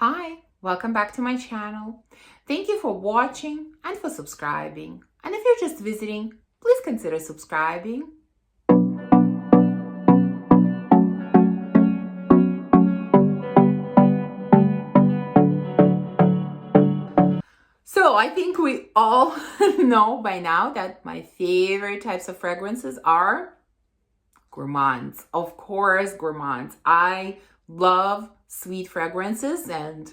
Hi, welcome back to my channel. Thank you for watching and for subscribing. And if you're just visiting, please consider subscribing. So I think we all know by now that my favorite types of fragrances are Gourmands. Of course, Gourmands. I love sweet fragrances and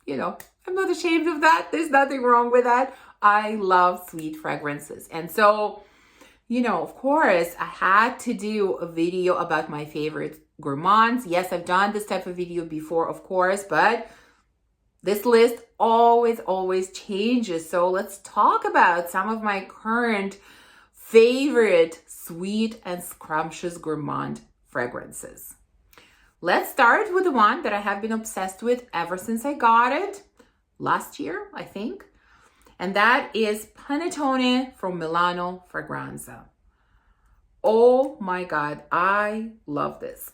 I'm not ashamed of that. There's nothing wrong with that. I love sweet fragrances. And so, of course, I had to do a video about my favorite Gourmands. Yes, I've done this type of video before, of course, but this list always changes. So let's talk about some of my current favorite sweet and scrumptious gourmand fragrances. Let's start with the one that I have been obsessed with ever since I got it last year, I think. And that is Panettone from Milano Fragranza. Oh my God, I love this.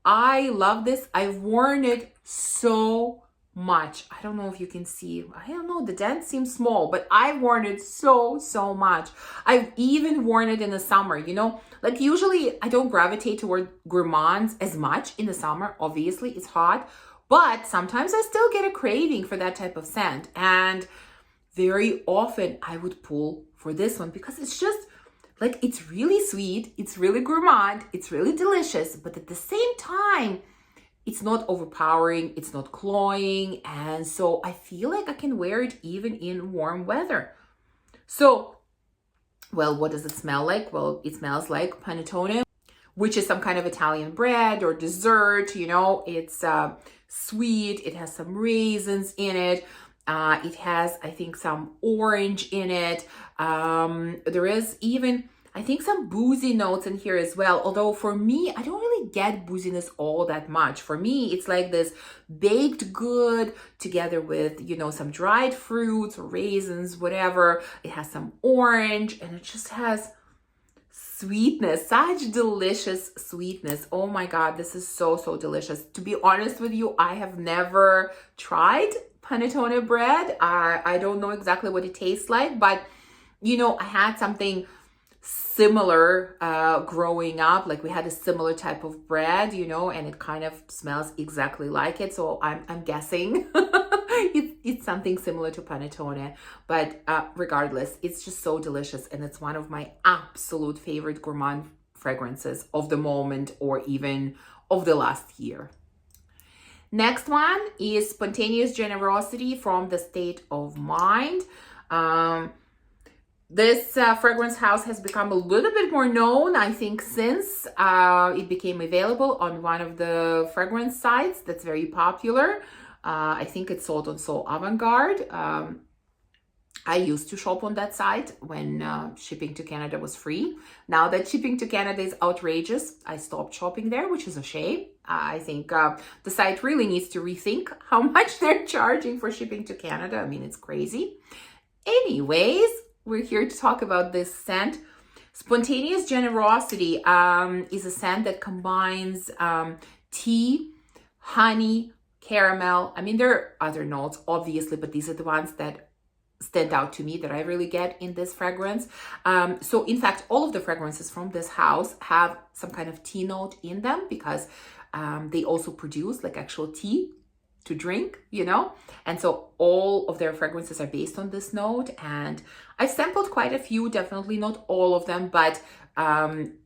I love this. I've worn it so much. I don't know if you can see. I don't know. The dent seems small, but I've worn it so much. I've even worn it in the summer, Like usually I don't gravitate toward gourmands as much in the summer. Obviously it's hot, but sometimes I still get a craving for that type of scent. And very often I would pull for this one because it's just like, it's really sweet. It's really gourmand. It's really delicious. But at the same time, it's not overpowering, it's not cloying, and so I feel like I can wear it even in warm weather. So, well, what does it smell like? Well, it smells like panettone, which is some kind of Italian bread or dessert, It's sweet, it has some raisins in it. It has, I think, some orange in it. There is even, I think, some boozy notes in here as well. Although for me, I don't really get booziness all that much. For me, it's like this baked good together with, some dried fruits or raisins, whatever. It has some orange and it just has sweetness, such delicious sweetness. Oh my God, this is so delicious. To be honest with you, I have never tried panettone bread. I don't know exactly what it tastes like, but I had something similar growing up. Like we had a similar type of bread, and it kind of smells exactly like it. So I'm guessing it's something similar to panettone, but regardless, it's just so delicious. And it's one of my absolute favorite gourmand fragrances of the moment or even of the last year. Next one is Spontaneous Generosity from the State of Mind. This fragrance house has become a little bit more known, I think, since it became available on one of the fragrance sites that's very popular. I think it's sold on So Avant-Garde. I used to shop on that site when shipping to Canada was free. Now that shipping to Canada is outrageous, I stopped shopping there, which is a shame. I think the site really needs to rethink how much they're charging for shipping to Canada. I mean, it's crazy. Anyways, we're here to talk about this scent. Spontaneous Generosity is a scent that combines tea, honey, caramel. I mean, there are other notes, obviously, but these are the ones that stand out to me that I really get in this fragrance. So in fact, all of the fragrances from this house have some kind of tea note in them because they also produce like actual tea to drink, and so all of their fragrances are based on this note. And I've sampled quite a few, definitely not all of them, but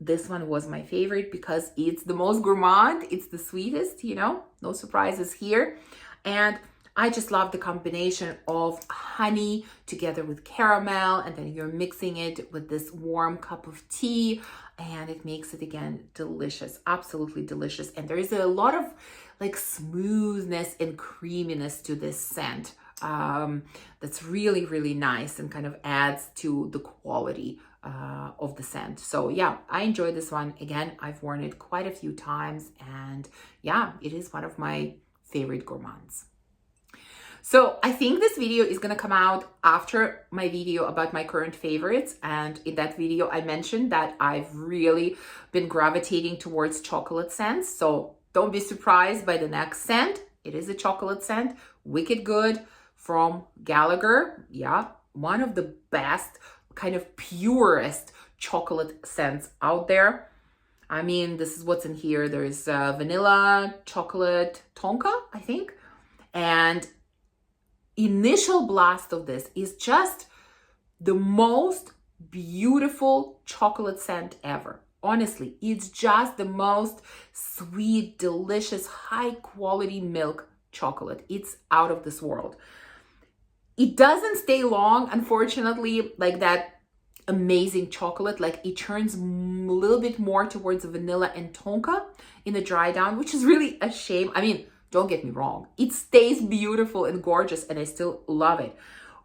this one was my favorite because it's the most gourmand, it's the sweetest, no surprises here. And I just love the combination of honey together with caramel, and then you're mixing it with this warm cup of tea, and it makes it again delicious, absolutely delicious. And there is a lot of like smoothness and creaminess to this scent that's really nice and kind of adds to the quality of the scent. So yeah, I enjoy this one. Again, I've worn it quite a few times, and yeah, it is one of my favorite gourmands. So I think this video is going to come out after my video about my current favorites. And in that video, I mentioned that I've really been gravitating towards chocolate scents. So don't be surprised by the next scent. It is a chocolate scent. Wicked Good from Gallagher. Yeah, one of the best, kind of purest chocolate scents out there. I mean, this is what's in here. There's vanilla, chocolate, tonka, I think. And initial blast of this is just the most beautiful chocolate scent ever. Honestly, it's just the most sweet, delicious, high quality milk chocolate. It's out of this world. It doesn't stay long, unfortunately, like that amazing chocolate. Like it turns a little bit more towards vanilla and tonka in the dry down, which is really a shame. I mean, don't get me wrong. It stays beautiful and gorgeous and I still love it.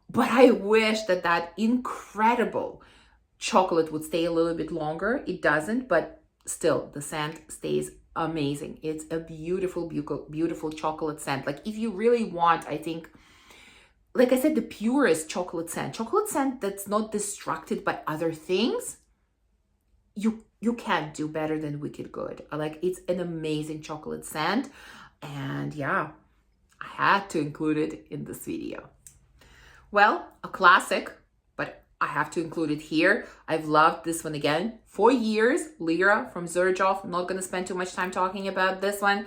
But I wish that that incredible chocolate would stay a little bit longer. It doesn't, but still the scent stays amazing. It's a beautiful, beautiful, beautiful chocolate scent. Like if you really want, I think, like I said, the purest chocolate scent that's not distracted by other things, you can't do better than Wicked Good. Like it's an amazing chocolate scent. And yeah, I had to include it in this video. Well, a classic, but I have to include it here. I've loved this one again for years. Lara from Xerjoff. I'm not going to spend too much time talking about this one.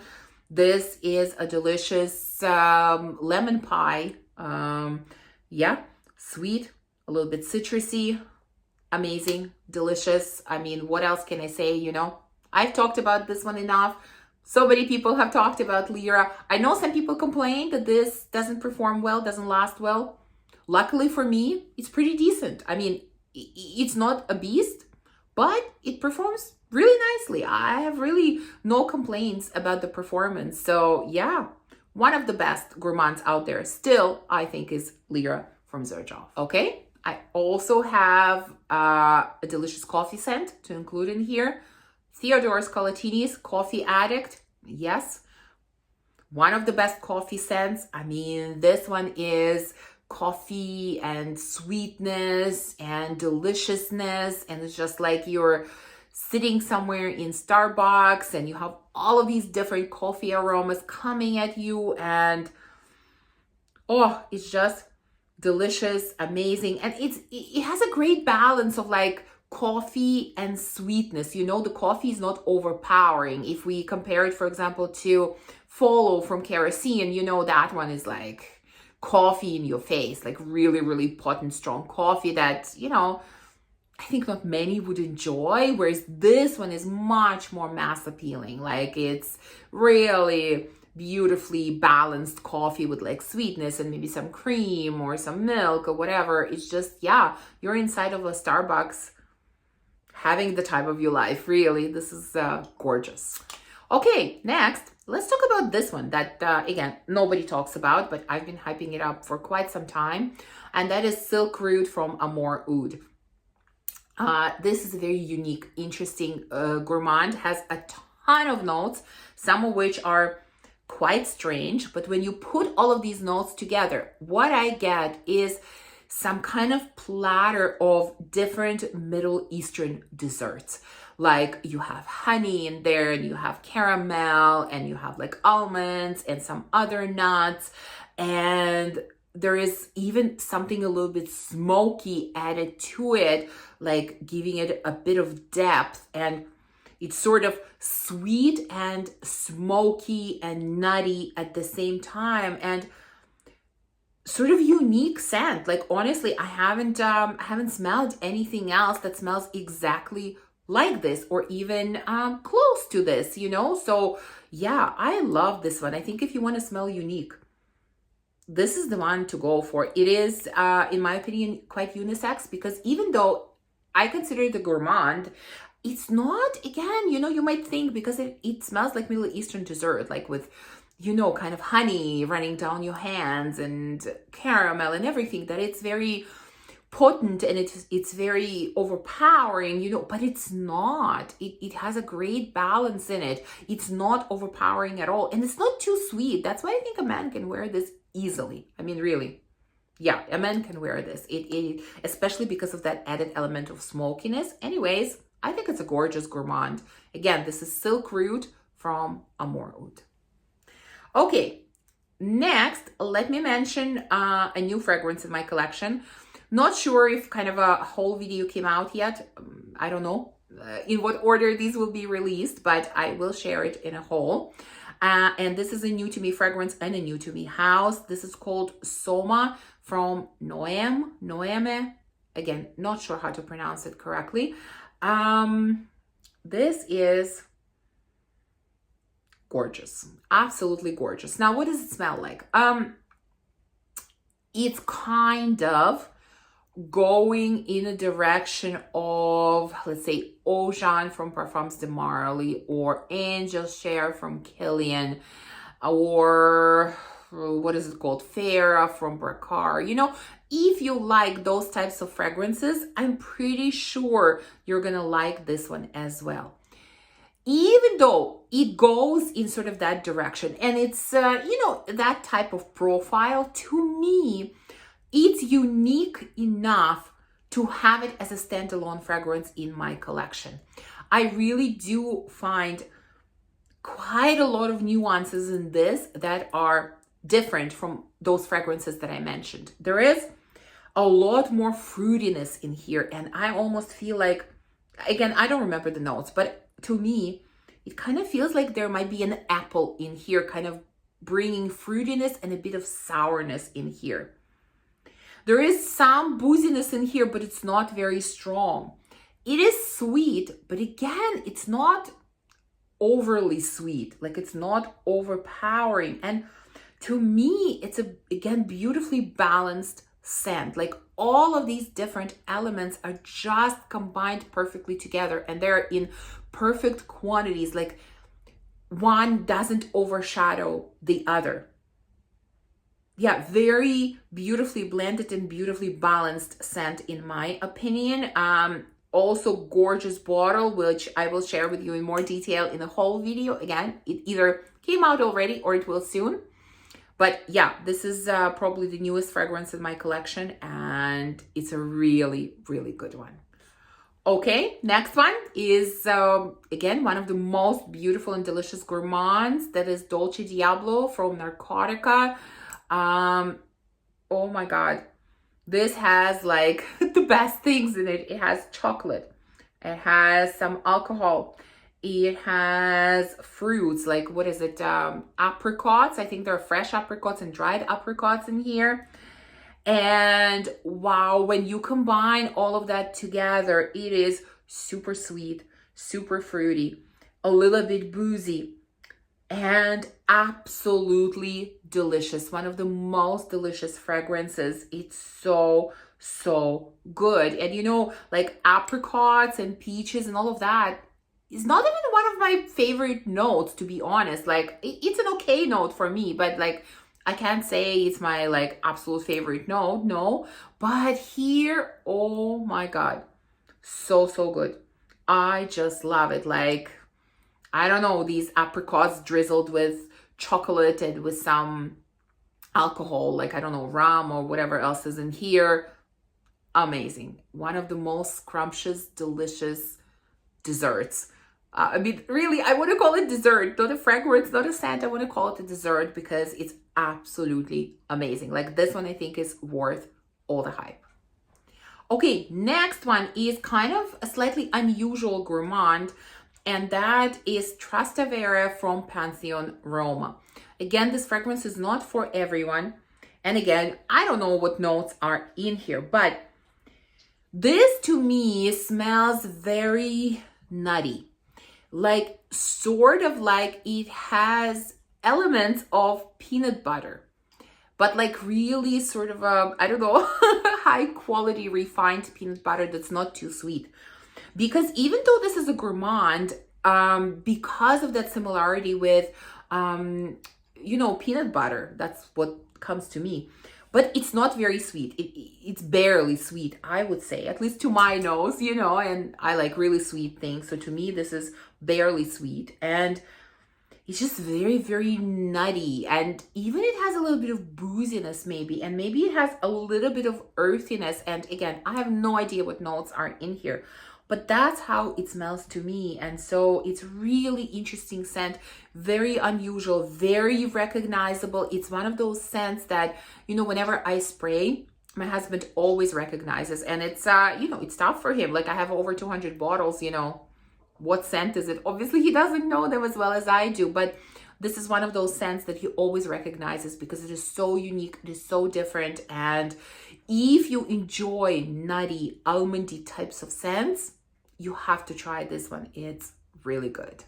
This is a delicious lemon pie. Yeah, sweet, a little bit citrusy, amazing, delicious. I mean, what else can I say? You know, I've talked about this one enough. So many people have talked about Lara. I know some people complain that this doesn't perform well, doesn't last well. Luckily for me, it's pretty decent. I mean, it's not a beast, but it performs really nicely. I have really no complaints about the performance. So yeah, one of the best gourmands out there still, I think, is Lara from Xerjoff. Okay, I also have a delicious coffee scent to include in here. Theodore Scalatini's Coffee Addict. Yes, one of the best coffee scents. I mean, this one is coffee and sweetness and deliciousness, and it's just like you're sitting somewhere in Starbucks and you have all of these different coffee aromas coming at you, and oh, it's just delicious, amazing. And it has a great balance of like coffee and sweetness. You know, the coffee is not overpowering. If we compare it, for example, to Follow from Kerosene, you know, that one is like coffee in your face, like really, really potent, strong coffee that, you know, I think not many would enjoy, whereas this one is much more mass appealing. Like it's really beautifully balanced coffee with like sweetness and maybe some cream or some milk or whatever. It's just, yeah, you're inside of a Starbucks having the time of your life. Really, this is gorgeous. Okay, next, let's talk about this one that, again, nobody talks about, but I've been hyping it up for quite some time. And that is Silk Root from Amor Oud. This is a very unique, interesting gourmand. Has a ton of notes, some of which are quite strange. But when you put all of these notes together, what I get is some kind of platter of different Middle Eastern desserts. Like you have honey in there, and you have caramel, and you have like almonds and some other nuts. And there is even something a little bit smoky added to it, like giving it a bit of depth. And it's sort of sweet and smoky and nutty at the same time, and sort of unique scent. Like honestly, I haven't smelled anything else that smells exactly like this, or even close to this, you know? So yeah, I love this one. I think if you want to smell unique, this is the one to go for. It is, in my opinion, quite unisex, because even though I consider it a gourmand, it's not, again, you know, you might think because it smells like Middle Eastern dessert, like with, you know, kind of honey running down your hands and caramel and everything, that it's very potent and it's very overpowering, you know, but it's not. It has a great balance in it. It's not overpowering at all, and it's not too sweet. That's why I think a man can wear this easily. I mean, really, yeah, a man can wear this. It especially because of that added element of smokiness. Anyways, I think it's a gorgeous gourmand. Again, this is Silk Root from Amor Oud. Okay, next, let me mention a new fragrance in my collection. Not sure if kind of a whole video came out yet. I don't know in what order these will be released, but I will share it in a whole. And this is a new to me fragrance and a new to me house. This is called Soma from Noeme. Again, not sure how to pronounce it correctly. This is gorgeous, absolutely gorgeous. Now, what does it smell like? It's kind of going in a direction of, let's say, Eau Jean from Parfums de Marly, or Angel Share from Kilian, or what is it called? VERA from Bracard. You know, if you like those types of fragrances, I'm pretty sure you're gonna like this one as well. Even though it goes in sort of that direction, and it's, you know, that type of profile, to me, it's unique enough to have it as a standalone fragrance in my collection. I really do find quite a lot of nuances in this that are different from those fragrances that I mentioned. There is a lot more fruitiness in here, and I almost feel like, again, I don't remember the notes, but to me, it kind of feels like there might be an apple in here, kind of bringing fruitiness and a bit of sourness in here. There is some booziness in here, but it's not very strong. It is sweet, but again, it's not overly sweet. Like, it's not overpowering. And to me, it's again, beautifully balanced scent. Like, all of these different elements are just combined perfectly together, and they're in perfect quantities. Like, one doesn't overshadow the other. Yeah, very beautifully blended and beautifully balanced scent, in my opinion. Also gorgeous bottle, which I will share with you in more detail in the whole video. Again, it either came out already or it will soon. But yeah, this is probably the newest fragrance in my collection, and it's a really, really good one. Okay, next one is, again, one of the most beautiful and delicious gourmands. That is Dolce Diablo from Narcotica. Oh my God, this has like the best things in it. It has chocolate, it has some alcohol, it has fruits, like, what is it, apricots. I think there are fresh apricots and dried apricots in here. And wow, when you combine all of that together, it is super sweet, super fruity, a little bit boozy, and absolutely delicious. One of the most delicious fragrances. It's so, so good. And you know, like apricots and peaches and all of that is not even one of my favorite notes, to be honest. Like, it's an okay note for me, but like, I can't say it's my like absolute favorite note, no. But here, oh my God, so, so good. I just love it. Like, I don't know, these apricots drizzled with chocolate and with some alcohol, like, I don't know, rum or whatever else is in here. Amazing. One of the most scrumptious, delicious desserts. I mean, really, I want to call it dessert, not a fragrance, not a scent. I want to call it a dessert because it's absolutely amazing. Like, this one I think is worth all the hype. Okay, next one is kind of a slightly unusual gourmand, and that is Trastevere from Pantheon Roma. Again, this fragrance is not for everyone. And again, I don't know what notes are in here, but this to me smells very nutty. Like, sort of like it has elements of peanut butter, but like really sort of a, I don't know, high quality refined peanut butter that's not too sweet. Because even though this is a gourmand, because of that similarity with, you know, peanut butter, that's what comes to me. But it's not very sweet. It's barely sweet, I would say, at least to my nose, you know, and I like really sweet things. So to me, this is barely sweet. And it's just very, very nutty. And even it has a little bit of booziness maybe. And maybe it has a little bit of earthiness. And again, I have no idea what notes are in here. but that's how it smells to me. And so it's really interesting scent, very unusual, very recognizable. It's one of those scents that, you know, whenever I spray, my husband always recognizes, and it's, you know, it's tough for him. Like, I have over 200 bottles, you know, what scent is it? Obviously, he doesn't know them as well as I do, but this is one of those scents that he always recognizes because it is so unique, it is so different. And if you enjoy nutty, almondy types of scents, you have to try this one. It's really good.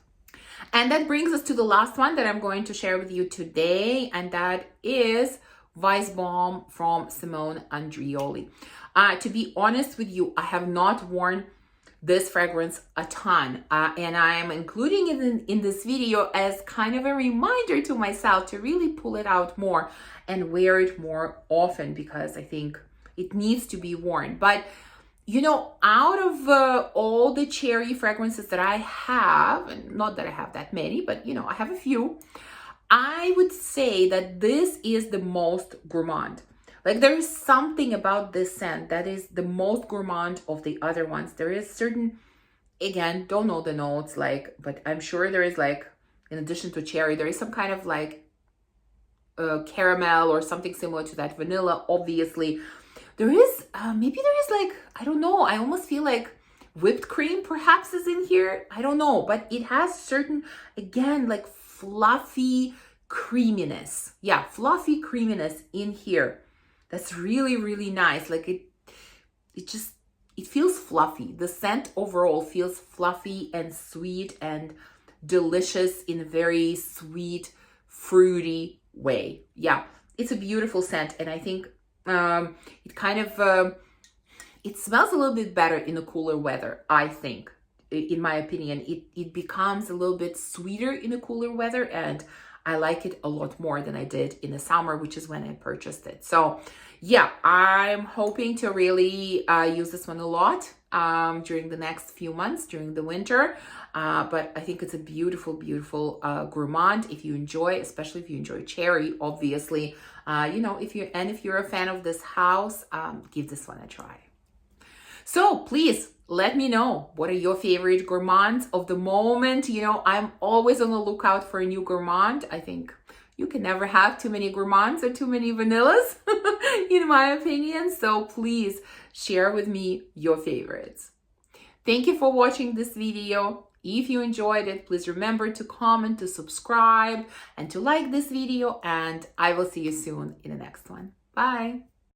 And that brings us to the last one that I'm going to share with you today, and that is Weissbaum from Simone Andrioli. To be honest with you, I have not worn this fragrance a ton, and I am including it in this video as kind of a reminder to myself to really pull it out more and wear it more often, because I think it needs to be worn. But you know, out of all the cherry fragrances that I have, and not that I have that many, but you know, I have a few, I would say that this is the most gourmand. Like, there is something about this scent that is the most gourmand of the other ones. There is certain, again, don't know the notes, like, but I'm sure there is, like, in addition to cherry, there is some kind of like caramel or something similar to that, vanilla, obviously. There is, maybe there is like, I don't know, I almost feel like whipped cream perhaps is in here. I don't know, but it has certain, again, like fluffy creaminess. Yeah, fluffy creaminess in here. That's really, really nice. Like it feels fluffy. The scent overall feels fluffy and sweet and delicious in a very sweet, fruity way. Yeah, it's a beautiful scent. And I think it kind of, it smells a little bit better in the cooler weather, I think. In my opinion, it becomes a little bit sweeter in the cooler weather, and I like it a lot more than I did in the summer, which is when I purchased it. So yeah, I'm hoping to really use this one a lot during the next few months, during the winter. But I think it's a beautiful, beautiful gourmand. If you enjoy, especially if you enjoy cherry, obviously, you know, if you're a fan of this house, give this one a try. So please let me know, what are your favorite gourmands of the moment? You know, I'm always on the lookout for a new gourmand. I think you can never have too many gourmands or too many vanillas, in my opinion. So please share with me your favorites. Thank you for watching this video. If you enjoyed it, please remember to comment, to subscribe, and to like this video. And I will see you soon in the next one. Bye.